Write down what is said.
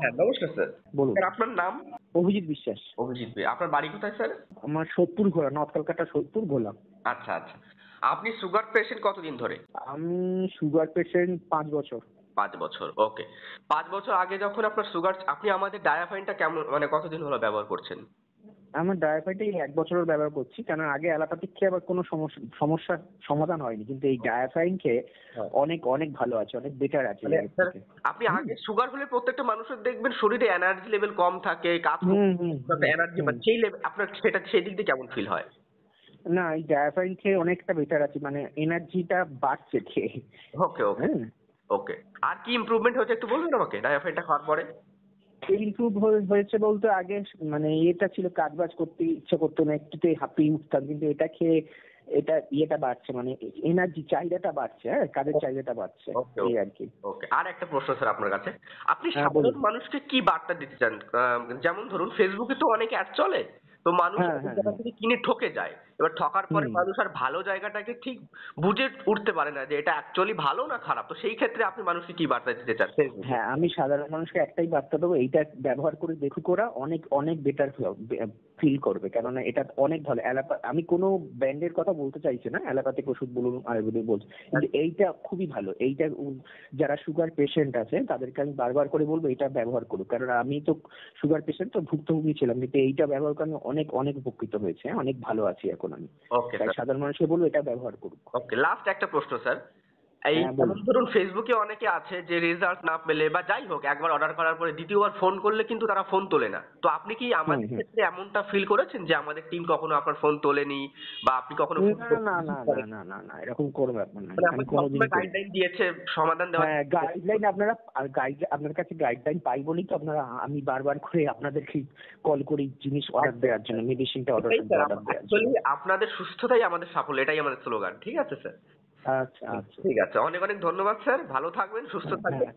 হ্যাঁ, নমস্কার স্যার। বলুন। স্যার আপনার নাম? অভিজিৎ বিশ্বাস। অভিজিৎ ভাই। আপনার বাড়ি কোথায় স্যার? আমার সোদপুর ঘোলা, নর্থ কলকাতা সোদপুর ঘোলা। আচ্ছা, আচ্ছা। আপনি সুগার পেশেন্ট কতদিন ধরে? আমি সুগার পেশেন্ট 5 বছর। ৫ বছর। ওকে। ৫ বছর আগে যখন আপনার সুগার আপনি আমাদের ডায়াফাইনটা কেমন মানে কতদিন হলো ব্যবহার করছেন? আমার ডায়াফাইটা এই 1 বছরের ব্যবহার করছি। কারণ আগে অ্যালোপ্যাথিক খেয়ে আবার কোনো সমস্যার সমাধান হয়নি। কিন্তু এই ডায়াফাইন খেয়ে হ্যাঁ। অনেক, অনেক ভালো আছে, অনেক বেটার আছে মানে আগের স্যার থেকে। আপনি হুম, আগে সুগার হলে প্রত্যেকটা মানুষের দেখবেন শরীরে এনার্জি লেভেল কম থাকে, কাজ হুম, হুম, করতে হুম, এনার্জি হুম। পান সেই আপনার সেটা সেই দিক দিয়ে কেমন ফিল হয়? না, এই ডায়াফাইন খেয়ে অনেকটা বেটার আছি। মানে এনার্জিটা বাড়ছে খেয়ে। ওকে, ওকে, হ্যাঁ? ওকে। আর কি ইমপ্রুভমেন্ট হয়েছে একটু বলবেন আমাকে ডায়াফাইনটা খাওয়ার পরে? ইমপ্রুভ হয়েছে বলতে আগে মানে এটা ছিল কাজবাজ করতে ইচ্ছা করতো না, একটুতেই হাঁপিয়ে উঠতাম। কিন্তু এটা খেয়ে ইয়েটা বাড়ছে, মানে এনার্জি চাহিদাটা বাড়ছে, হ্যাঁ, কাজের চাহিদাটা বাড়ছে, ওকে, এই ওকে, আর কি। ওকে। আর একটা প্রশ্ন স্যার আপনার কাছে। আপনি হ্যাঁ, সাধারণ বলুন। মানুষকে কি বার্তা দিতে চান? যেমন ধরুন ফেসবুকে তো অনেক অ্যাড চলে। তো মানুষ হ্যাঁ, অনেক হ্যাঁ, জায়গা হ্যাঁ। থেকে কিনে ঠকে যায়। এবার ঠকার পরে হুম। মানুষ আর ভালো জায়গাটাকে ঠিক বুঝে উঠতে পারে না যে এটা অ্যাকচুয়ালি ভালো না খারাপ। তো সেই ক্ষেত্রে আপনি মানুষকে কি বার্তা দিতে চান ফেসবুকে? হ্যাঁ, আমি সাধারণ মানুষকে একটাই বার্তা দেবো, এইটা ব্যবহার করে দেখুক, ওরা অনেক অনেক বেটার ফিল করবে। কেননা এটা অনেক ভালো। আমি কোনো ব্র্যান্ডের কথা বলতে চাইছি না, অ্যালোপ্যাথিক ওষুধ বলুন, আয়ুর্বেদিক বলছি, কিন্তু এইটা খুবই ভালো। এইটা যারা সুগার পেশেন্ট আছে তাদেরকে আমি বারবার করে বলবো এটা ব্যবহার করুক। কারণ আমি তো সুগার পেশেন্ট, তো ভুক্তভোগী ছিলাম, কিন্তু এইটা ব্যবহার করে আমি অনেক অনেক উপকৃত হয়েছে, হ্যাঁ, অনেক ভালো আছি এখন আমি। ওকে তাই স্যার। সাধারণ মানুষকে বলবো এটা ব্যবহার করুক। ওকে, লাস্ট একটা প্রশ্ন স্যার। এই হ্যাঁ, যেমন বলুন। ধরুন ফেসবুকে অনেকে আছে যে রেজাল্ট না পেলে বা যাই হোক একবার অর্ডার করার পরে দ্বিতীয়বার ফোন করলে কিন্তু তারা ফোন তোলে না। তো আপনি কি হুম, আমাদের হুম। ক্ষেত্রে এমনটা ফিল করেছেন যে আমাদের টিম কখনো আপনার ফোন তোলেনি বা আপনি কখনো ফোন না, করতে না, না, রিসিভ না, করেন? না, না, না, এরকম কোনো ব্যাপার নাই। মানে আমি আপনাকে কোনোদিনই সবসময় করিনি। গাইডলাইন দিয়েছে সমাধান দেওয়ার হ্যাঁ, জন্য? গাইডলাইন আপনারা আপনার কাছে গাইডলাইন পাই বলেই তো আমি বারবার করে আপনাদেরকে কল করি জিনিস অর্ডার আচ্ছা, দেওয়ার আচ্ছা। জন্য, মেডিসিনটা এটাই স্যার অর্ডার দেওয়ার জন্য। অ্যাকচুয়ালি আপনাদের সুস্থতাই আমাদের সাফল্য এটাই আমাদের স্লোগান। ঠিক আছে স্যার? আচ্ছা, আচ্ছা। ঠিক আছে। অনেক, অনেক ধন্যবাদ স্যার। ভালো থাকবেন, সুস্থ হ্যাঁ, হ্যাঁ। থাকবেন।